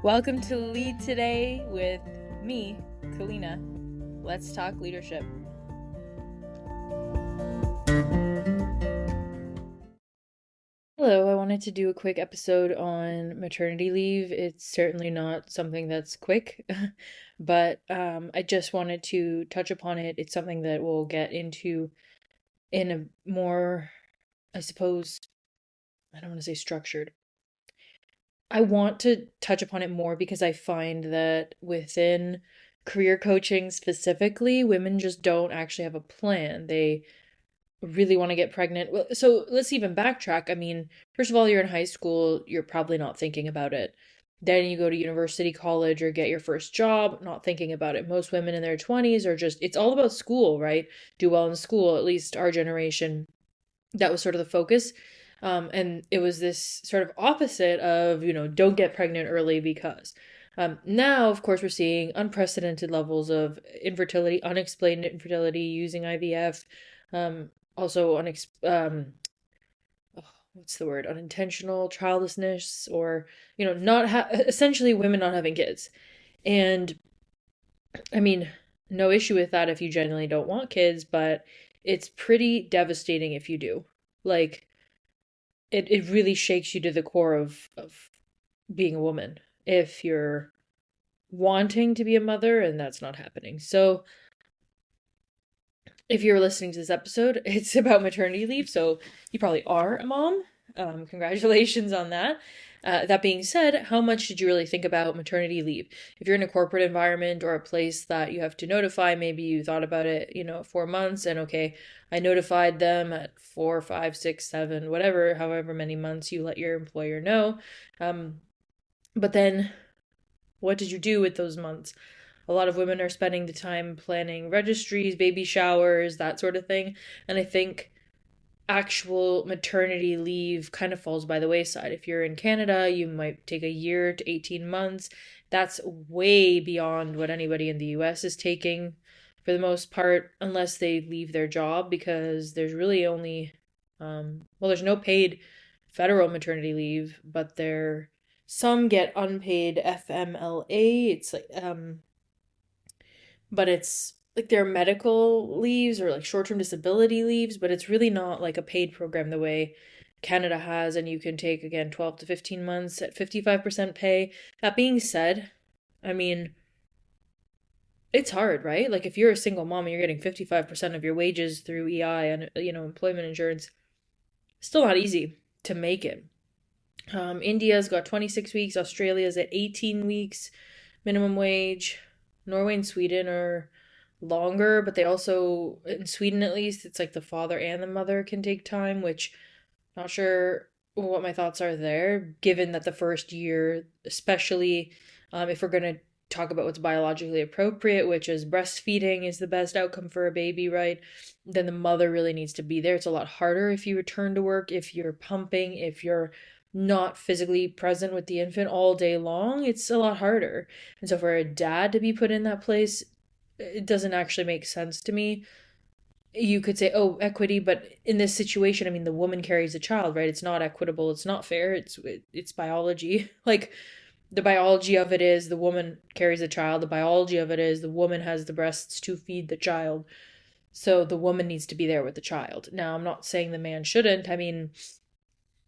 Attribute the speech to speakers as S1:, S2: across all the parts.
S1: Welcome to Lead Today with me, Kalyna. Let's talk leadership. Hello, I wanted to do a quick episode on maternity leave. It's certainly not something that's quick, but I just wanted to touch upon it. It's something that we'll get into in a more, I suppose, I don't want to say structured. I want to touch upon it more because I find that within career coaching specifically, women just don't actually have a plan. They really want to get pregnant. Well, so let's even backtrack. I mean, first of all, you're in high school, you're probably not thinking about it. Then you go to university, college, or get your first job, not thinking about it. Most women in their 20s are just, it's all about school, right? Do well in school, at least our generation. That was sort of the focus. And it was this sort of opposite of, don't get pregnant early because. Now, of course, we're seeing unprecedented levels of infertility, unexplained infertility using IVF, also what's the word? Unintentional childlessness, or, essentially women not having kids. And I mean, no issue with that if you genuinely don't want kids, but it's pretty devastating if you do. Like, it really shakes you to the core of being a woman if you're wanting to be a mother and that's not happening. So if you're listening to this episode, it's about maternity leave, so you probably are a mom. Congratulations on that. That being said, how much did you really think about maternity leave? If you're in a corporate environment or a place that you have to notify, maybe you thought about it, 4 months, and okay, I notified them at 4, 5, 6, 7, whatever, however many months you let your employer know. But then what did you do with those months? A lot of women are spending the time planning registries, baby showers, that sort of thing. And I think actual maternity leave kind of falls by the wayside. If you're in Canada, you might take a year to 18 months. That's way beyond what anybody in the US is taking for the most part, unless they leave their job, because there's really only, there's no paid federal maternity leave, but some get unpaid FMLA. It's like, but it's like their medical leaves or like short-term disability leaves, but it's really not like a paid program the way Canada has, and you can take again 12 to 15 months at 55% pay. That being said, I mean, it's hard, right? Like if you're a single mom and you're getting 55% of your wages through EI and employment insurance, still not easy to make it. India's got 26 weeks, Australia's at 18 weeks minimum wage. Norway and Sweden are longer, but they also, in Sweden at least, it's like the father and the mother can take time, which not sure what my thoughts are there, given that the first year, especially if we're going to talk about what's biologically appropriate, which is breastfeeding is the best outcome for a baby, right? Then the mother really needs to be there. It's a lot harder if you return to work, if you're pumping, if you're not physically present with the infant all day long, it's a lot harder. And so for a dad to be put in that place, it doesn't actually make sense to me. You could say, oh, equity, but in this situation, I mean, the woman carries a child, right? It's not equitable. It's not fair. It's biology. Like the biology of it is the woman carries a child. The biology of it is the woman has the breasts to feed the child. So the woman needs to be there with the child. Now, I'm not saying the man shouldn't. I mean,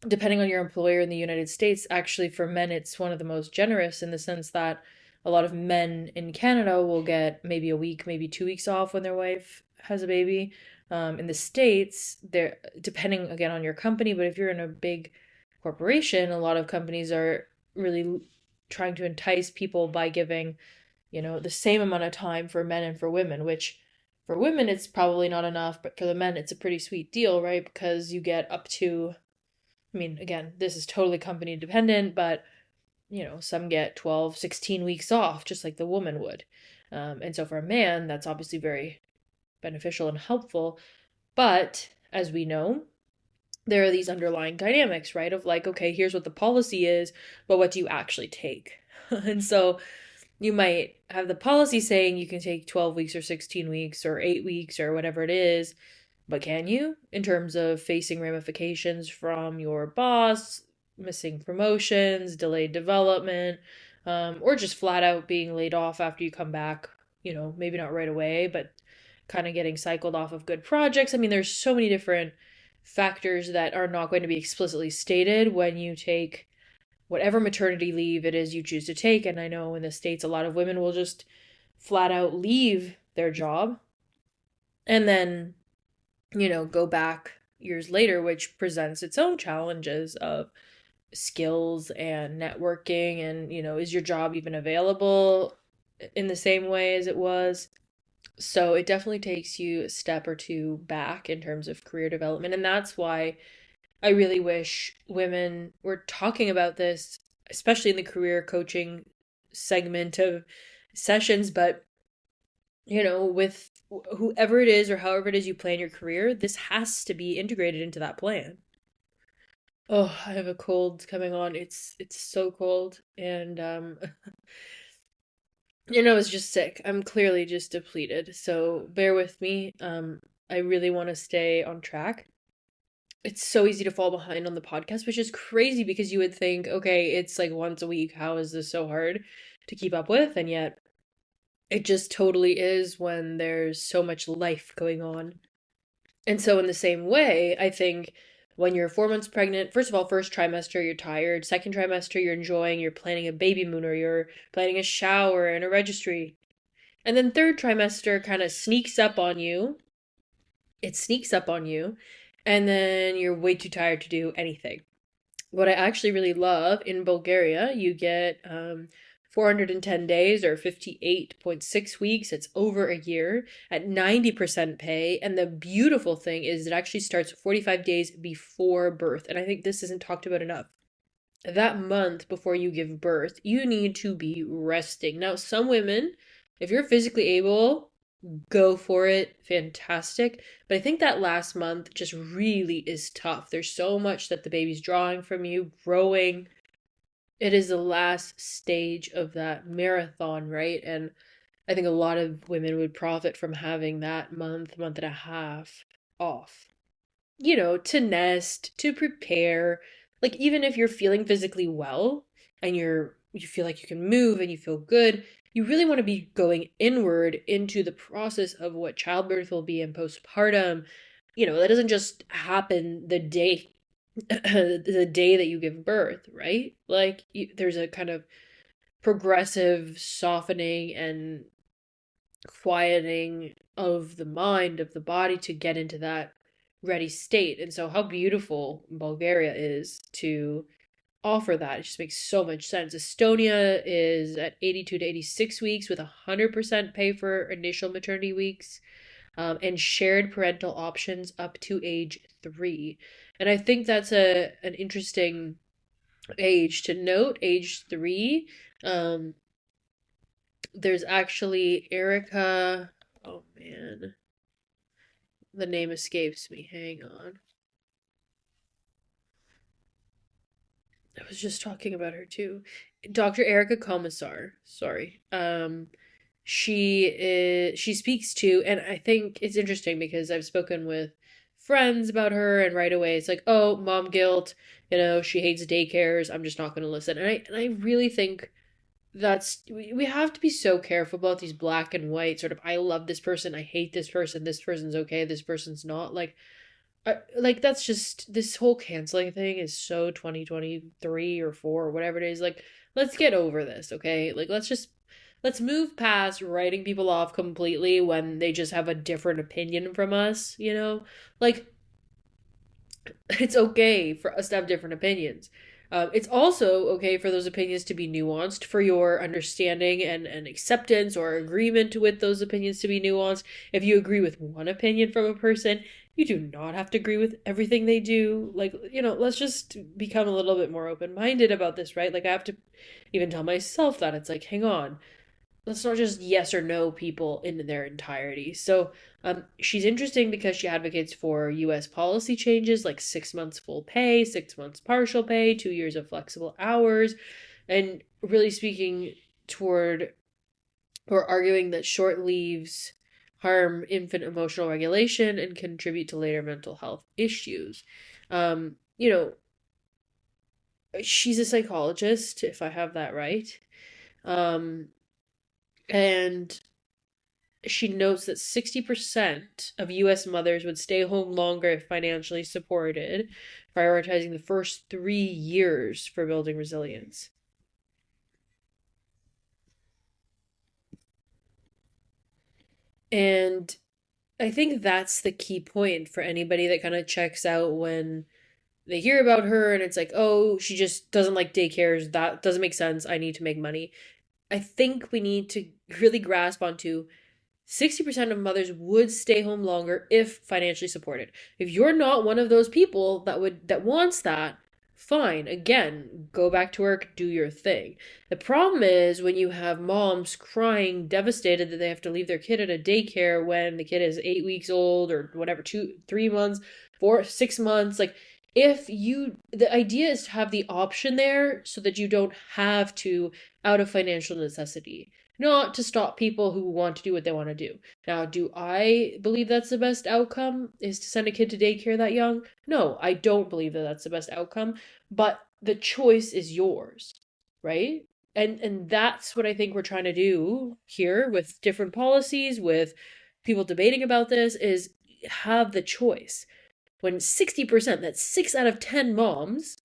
S1: depending on your employer in the United States, actually for men, it's one of the most generous in the sense that a lot of men in Canada will get maybe a week, maybe 2 weeks off when their wife has a baby. In the States, they're depending again on your company, but if you're in a big corporation, a lot of companies are really trying to entice people by giving, the same amount of time for men and for women, which for women, it's probably not enough, but for the men, it's a pretty sweet deal, right? Because you get up to, I mean, again, this is totally company dependent, but some get 12, 16 weeks off, just like the woman would. And so for a man, that's obviously very beneficial and helpful. But as we know, there are these underlying dynamics, right? Of like, okay, here's what the policy is, but what do you actually take? And so you might have the policy saying you can take 12 weeks or 16 weeks or 8 weeks or whatever it is, but can you, in terms of facing ramifications from your boss, missing promotions, delayed development, or just flat out being laid off after you come back, maybe not right away, but kind of getting cycled off of good projects. I mean, there's so many different factors that are not going to be explicitly stated when you take whatever maternity leave it is you choose to take. And I know in the States, a lot of women will just flat out leave their job and then, go back years later, which presents its own challenges of skills and networking. And, is your job even available in the same way as it was? So it definitely takes you a step or two back in terms of career development. And that's why I really wish women were talking about this, especially in the career coaching segment of sessions. But, with whoever it is or however it is you plan your career, this has to be integrated into that plan. Oh, I have a cold coming on. It's so cold and it's just sick. I'm clearly just depleted. So bear with me. I really want to stay on track. It's so easy to fall behind on the podcast, which is crazy because you would think, okay, it's like once a week. How is this so hard to keep up with? And yet it just totally is when there's so much life going on. And so in the same way, I think when you're 4 months pregnant, first of all, first trimester, you're tired. Second trimester, you're enjoying, you're planning a baby moon or you're planning a shower and a registry. And then third trimester kind of sneaks up on you. It sneaks up on you. And then you're way too tired to do anything. What I actually really love in Bulgaria, you get 410 days or 58.6 weeks. It's over a year at 90% pay. And the beautiful thing is it actually starts 45 days before birth. And I think this isn't talked about enough. That month before you give birth, you need to be resting. Now, some women, if you're physically able, go for it. Fantastic. But I think that last month just really is tough. There's so much that the baby's drawing from you, growing. It is the last stage of that marathon, right? And I think a lot of women would profit from having that month and a half off, to nest, to prepare. Like, even if you're feeling physically well and you feel like you can move and you feel good, you really want to be going inward into the process of what childbirth will be and postpartum. That doesn't just happen the day that you give birth, right? Like there's a kind of progressive softening and quieting of the mind, of the body to get into that ready state. And so how beautiful Bulgaria is to offer that. It just makes so much sense. Estonia is at 82 to 86 weeks with 100% pay for initial maternity weeks, and shared parental options up to age 3. And I think that's an interesting age to note, age 3. There's actually Erica. Oh man, the name escapes me. Hang on. I was just talking about her too. Dr. Erica Komisar. Sorry. She speaks to, and I think it's interesting because I've spoken with friends about her, and right away it's like, oh, mom guilt, she hates daycares, I'm just not going to listen. And I really think we have to be so careful about these black and white sort of, I love this person, I hate this person's okay, this person's not. Like that's just, this whole canceling thing is so 2023 or 4 or whatever it is. Like, let's get over this, okay? Like, let's move past writing people off completely when they just have a different opinion from us, Like, it's okay for us to have different opinions. It's also okay for those opinions to be nuanced, for your understanding and acceptance or agreement with those opinions to be nuanced. If you agree with one opinion from a person, you do not have to agree with everything they do. Like, let's just become a little bit more open-minded about this, right? Like, I have to even tell myself that. It's like, hang on. Let's not just yes or no people in their entirety. So she's interesting because she advocates for U.S. policy changes like 6 months full pay, 6 months partial pay, 2 years of flexible hours, and really speaking toward or arguing that short leaves harm infant emotional regulation and contribute to later mental health issues. Um, you know, she's a psychologist, if I have that right. Um, and she notes that 60% of US mothers would stay home longer if financially supported, prioritizing the first 3 years for building resilience. And I think that's the key point for anybody that kind of checks out when they hear about her and it's like, oh, she just doesn't like daycares. That doesn't make sense. I need to make money. I think we need to really grasp onto 60% of mothers would stay home longer if financially supported. If you're not one of those people that wants that, fine. Again, go back to work, do your thing. The problem is when you have moms crying, devastated that they have to leave their kid at a daycare when the kid is 8 weeks old or whatever, 2, 3 months, 4, 6 months. Like, the idea is to have the option there so that you don't have to out of financial necessity, not to stop people who want to do what they want to do. Now, do I believe that's the best outcome is to send a kid to daycare that young? No, I don't believe that that's the best outcome, but the choice is yours, right? And that's what I think we're trying to do here with different policies, with people debating about this is have the choice. When 60%, that's 6 out of 10 moms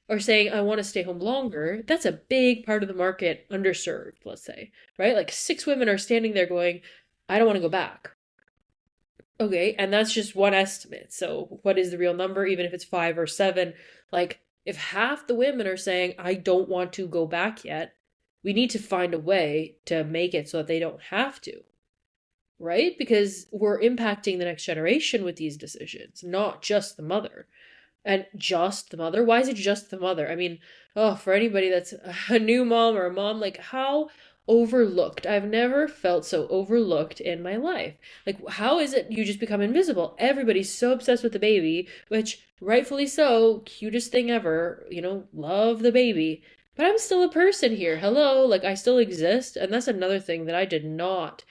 S1: are saying, I want to stay home longer, that's a big part of the market underserved, let's say, right? Like 6 women are standing there going, I don't want to go back. Okay, and that's just one estimate. So, what is the real number, even if it's 5 or 7? Like, if half the women are saying, I don't want to go back yet, we need to find a way to make it so that they don't have to, right? Because we're impacting the next generation with these decisions, not just the mother. And just the mother? Why is it just the mother? I mean, oh, for anybody that's a new mom or a mom, like how overlooked. I've never felt so overlooked in my life. Like, how is it you just become invisible? Everybody's so obsessed with the baby, which rightfully so, cutest thing ever, love the baby. But I'm still a person here. Hello, like I still exist. And that's another thing that I did not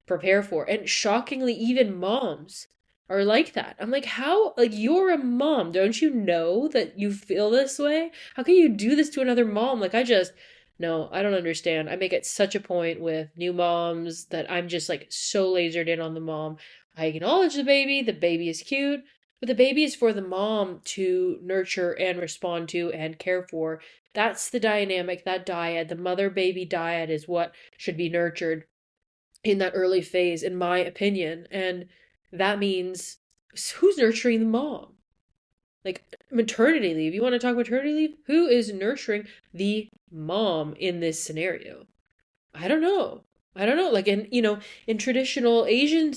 S1: prepare for. And shockingly, even moms are like that. I'm like, how? Like, you're a mom. Don't you know that you feel this way? How can you do this to another mom? Like, no, I don't understand. I make it such a point with new moms that I'm just like so lasered in on the mom. I acknowledge the baby is cute, but the baby is for the mom to nurture and respond to and care for. That's the dynamic, that dyad, the mother baby dyad is what should be nurtured in that early phase, in my opinion. And that means who's nurturing the mom? Like maternity leave. You want to talk maternity leave? Who is nurturing the mom in this scenario? I don't know. I don't know. Like in traditional Asian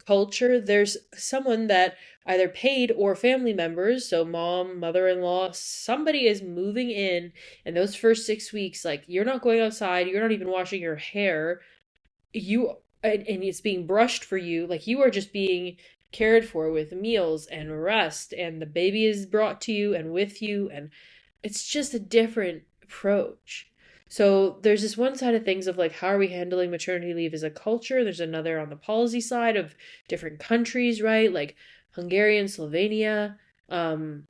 S1: culture, there's someone that either paid or family members, so mom, mother-in-law, somebody is moving in those first 6 weeks. Like you're not going outside, you're not even washing your hair, you and it's being brushed for you, like you are just being cared for with meals and rest, and the baby is brought to you and with you, and it's just a different approach. So there's this one side of things of like how are we handling maternity leave as a culture, there's another on the policy side of different countries, right? Like Hungary and Slovenia have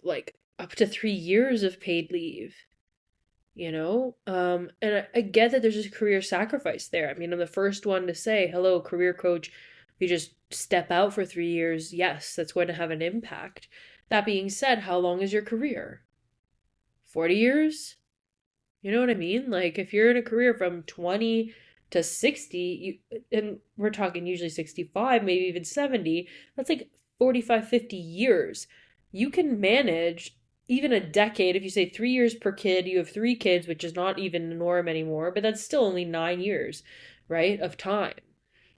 S1: like up to 3 years of paid leave. And I get that there's this career sacrifice there. I mean, I'm the first one to say, hello, career coach. If you just step out for 3 years, yes, that's going to have an impact. That being said, how long is your career? 40 years? You know what I mean? Like, if you're in a career from 20 to 60, and we're talking usually 65, maybe even 70, that's like 45, 50 years. You can manage even a decade. If you say 3 years per kid, you have 3 kids, which is not even the norm anymore, but that's still only 9 years, right, of time.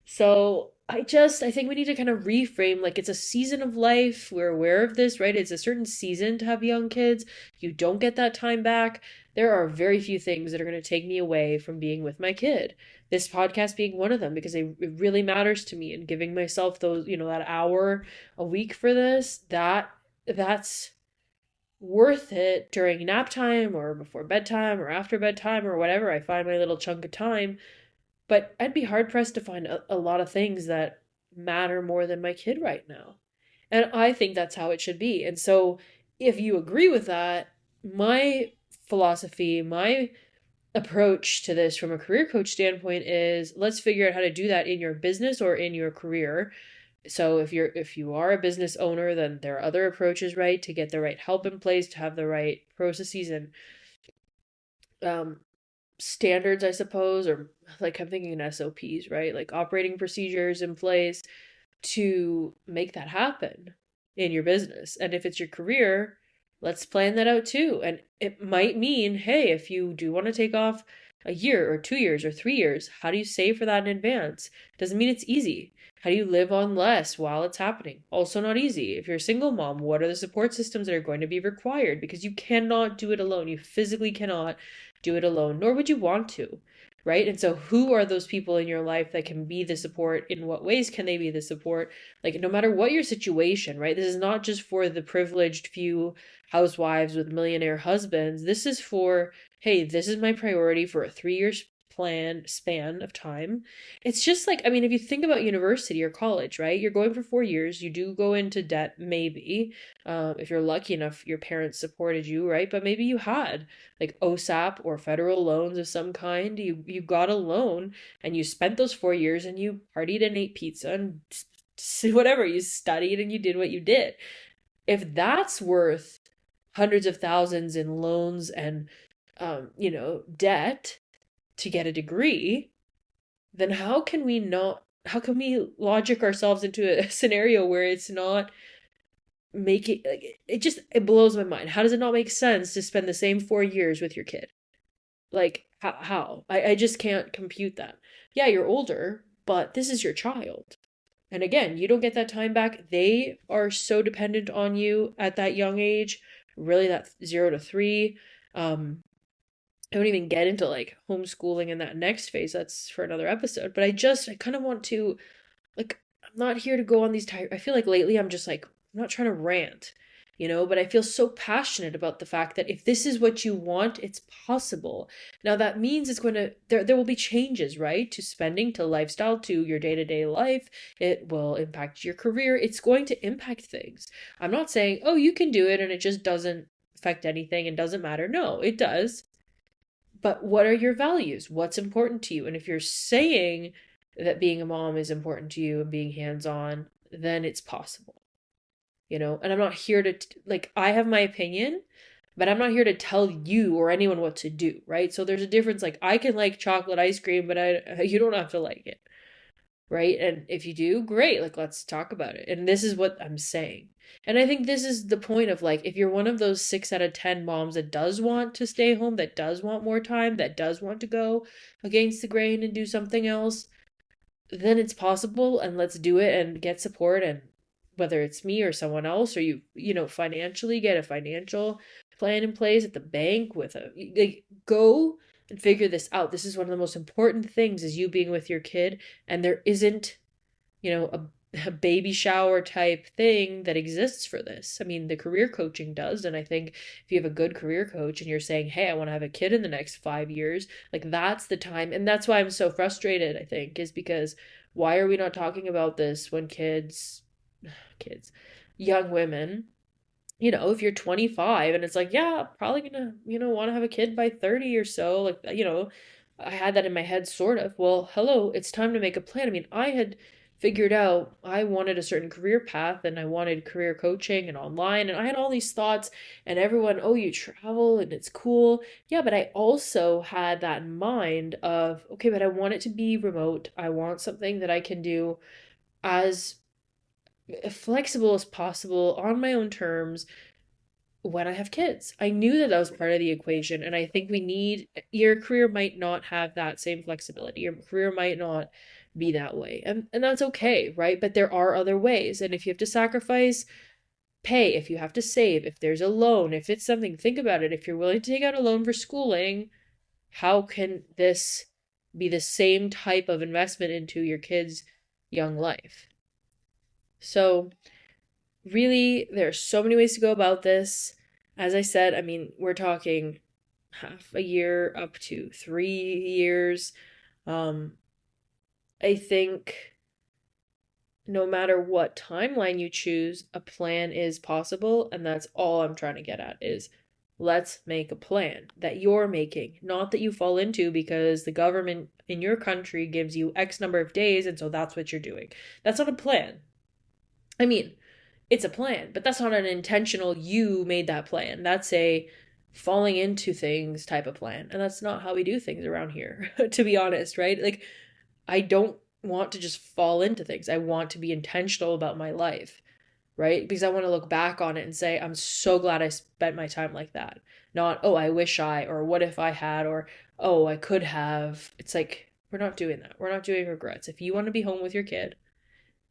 S1: So I think we need to kind of reframe like it's a season of life. We're aware of this, right? It's a certain season to have young kids. You don't get that time back. There are very few things that are going to take me away from being with my kid. This podcast being one of them because it really matters to me, and giving myself those, that hour a week for this, that's worth it during nap time or before bedtime or after bedtime or whatever. I find my little chunk of time, but I'd be hard pressed to find a lot of things that matter more than my kid right now. And I think that's how it should be. And so if you agree with that, my philosophy, my approach to this from a career coach standpoint is let's figure out how to do that in your business or in your career. So if you are a business owner, then there are other approaches, right, to get the right help in place, to have the right processes and um standards, I suppose, or like I'm thinking in SOPs, right? Like operating procedures in place to make that happen in your business. And if it's your career, let's plan that out too. And it might mean, hey, if you do want to take off a year or 2 years or 3 years, how do you save for that in advance? Doesn't mean it's easy. How do you live on less while it's happening? Also not easy. If you're a single mom, what are the support systems that are going to be required? Because you cannot do it alone. You physically cannot do it alone, nor would you want to, right? And so who are those people in your life that can be the support? In what ways can they be the support? Like no matter what your situation, right? This is not just for the privileged few housewives with millionaire husbands. This is for, hey, this is my priority for a 3 year plan span of time. It's just like, I mean, if you think about university or college, right? You're going for 4 years. You do go into debt, maybe. If you're lucky enough, your parents supported you, right? But maybe you had like OSAP or federal loans of some kind. You got a loan and you spent those 4 years and you partied and ate pizza and whatever. You studied and you did what you did. If that's worth hundreds of thousands in loans and debt to get a degree, then how can we logic ourselves into a scenario where it's not making, like, it blows my mind. How does it not make sense to spend the same 4 years with your kid? Like how? I just can't compute that. Yeah, you're older, but this is your child. And again, you don't get that time back. They are so dependent on you at that young age, really that 0 to 3. I don't even get into like homeschooling in that next phase. That's for another episode. But I kind of want to, like, I'm not here to go on these I feel like lately I'm just like, I'm not trying to rant, but I feel so passionate about the fact that if this is what you want, it's possible. Now that means it's going to, there will be changes, right? To spending, to lifestyle, to your day-to-day life. It will impact your career. It's going to impact things. I'm not saying, oh, you can do it and it just doesn't affect anything and doesn't matter. No, it does. But what are your values? What's important to you? And if you're saying that being a mom is important to you and being hands-on, then it's possible, And I'm not here to, like, I have my opinion, but I'm not here to tell you or anyone what to do, right? So there's a difference. Like, I can like chocolate ice cream, but you don't have to like it, right? And if you do, great. Like, let's talk about it. And this is what I'm saying. And I think this is the point of, like, if you're one of those 6 out of 10 moms that does want to stay home, that does want more time, that does want to go against the grain and do something else, then it's possible, and let's do it and get support. And whether it's me or someone else, or financially get a financial plan in place at the bank with like, go and figure this out. This is one of the most important things, is you being with your kid, and there isn't, a baby shower type thing that exists for this. I mean, the career coaching does, and I think if you have a good career coach and you're saying, hey, I want to have a kid in the next 5 years, like, that's the time. And that's why I'm so frustrated, I think, is because why are we not talking about this when young women, if you're 25 and it's like, yeah, probably gonna, want to have a kid by 30 or so, like, I had that in my head, sort of. Well, hello, it's time to make a plan. I mean, I had figured out I wanted a certain career path and I wanted career coaching and online, and I had all these thoughts, and everyone, oh, you travel and it's cool. Yeah, but I also had that in mind of, okay, but I want it to be remote. I want something that I can do as flexible as possible on my own terms when I have kids. I knew that that was part of the equation, and I think your career might not have that same flexibility. Your career might not be that way, and that's okay, right? But there are other ways, and if you have to sacrifice pay, if you have to save, if there's a loan, if it's something, think about it. If you're willing to take out a loan for schooling, how can this be the same type of investment into your kids' young life? So really, there are so many ways to go about this. As I said, I mean, we're talking half a year up to 3 years. I think no matter what timeline you choose, a plan is possible, and that's all I'm trying to get at, is Let's make a plan that you're making, not that you fall into because the government in your country gives you X number of days, and so that's what you're doing. That's not a plan. I mean, it's a plan, but that's not an intentional, you made that plan. That's a falling into things type of plan. And that's not how we do things around here, to be honest, right? Like, I don't want to just fall into things. I want to be intentional about my life, right? Because I want to look back on it and say, I'm so glad I spent my time like that. Not, oh, I wish I, or what if I had, or oh, I could have. It's like, we're not doing that. We're not doing regrets. If you want to be home with your kid,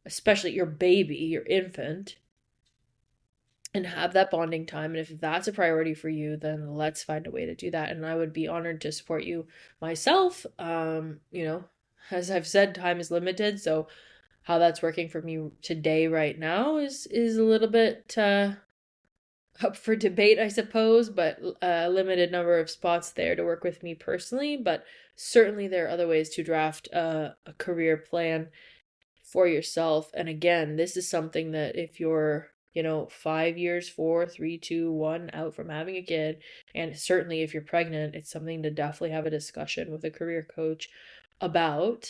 S1: especially your baby, your infant, and have that bonding time. And if that's a priority for you, then let's find a way to do that. And I would be honored to support you myself. As I've said, time is limited, so how that's working for me today right now is a little bit up for debate, I suppose, but a limited number of spots there to work with me personally. But certainly there are other ways to draft a career plan for yourself. And again, this is something that if you're 5 years, 4, 3, 2, 1 out from having a kid, and certainly if you're pregnant, it's something to definitely have a discussion with a career coach about.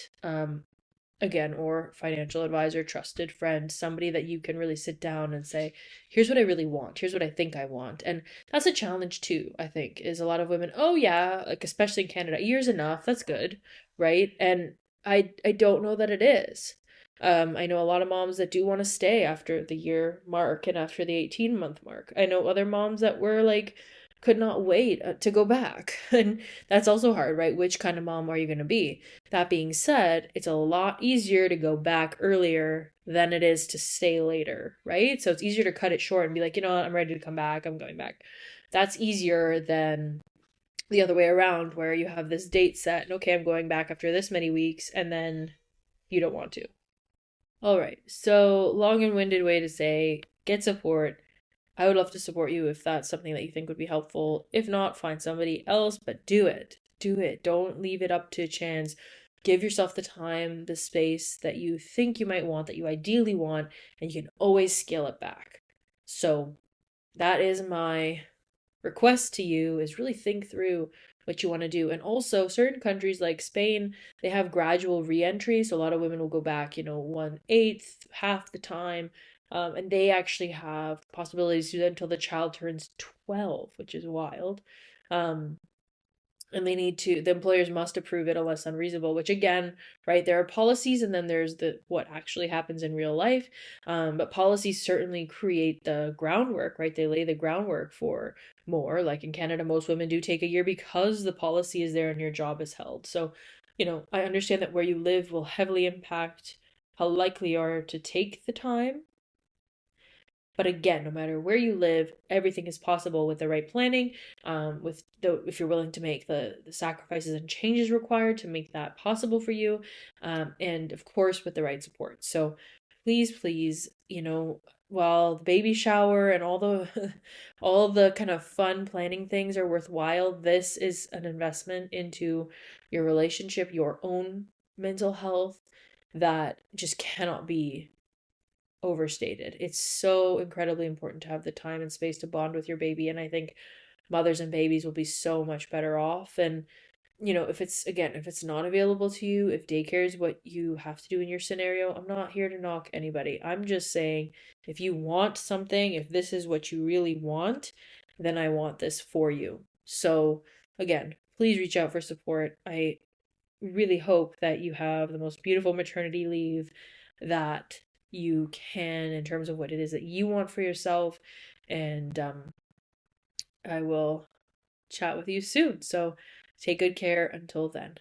S1: Again, or financial advisor, trusted friend, somebody that you can really sit down and say, here's what I really want. Here's what I think I want. And that's a challenge too, I think, is a lot of women, oh yeah, like especially in Canada, a year's enough. That's good. Right. And I don't know that it is. I know a lot of moms that do want to stay after the year mark and after the 18-month mark. I know other moms that were like, could not wait to go back. And that's also hard, right? Which kind of mom are you going to be? That being said, it's a lot easier to go back earlier than it is to stay later, right? So it's easier to cut it short and be like, you know what, I'm ready to come back. I'm going back. That's easier than the other way around where you have this date set and okay, I'm going back after this many weeks and then you don't want to. All right. So long and winded way to say get support. I would love to support you if that's something that you think would be helpful. If not, find somebody else, but do it. Do it. Don't leave it up to chance. Give yourself the time, the space that you think you might want, that you ideally want, and you can always scale it back. So that is my request to you, is really think through what you want to do. And also certain countries like Spain, they have gradual re-entry. So a lot of women will go back, 1/8, half the time. And they actually have possibilities to do that until the child turns 12, which is wild. And the employers must approve it unless unreasonable, which again, right, there are policies and then there's what actually happens in real life. But policies certainly create the groundwork, right? They lay the groundwork for more. Like in Canada, most women do take a year because the policy is there and your job is held. So, I understand that where you live will heavily impact how likely you are to take the time. But again, no matter where you live, everything is possible with the right planning, if you're willing to make the sacrifices and changes required to make that possible for you, and of course with the right support. So please, while the baby shower and all the all the kind of fun planning things are worthwhile, this is an investment into your relationship, your own mental health that just cannot be overstated. It's so incredibly important to have the time and space to bond with your baby. And I think mothers and babies will be so much better off. And, if it's not available to you, if daycare is what you have to do in your scenario, I'm not here to knock anybody. I'm just saying if you want something, if this is what you really want, then I want this for you. So again, please reach out for support. I really hope that you have the most beautiful maternity leave that you can in terms of what it is that you want for yourself. And I will chat with you soon. So take good care until then.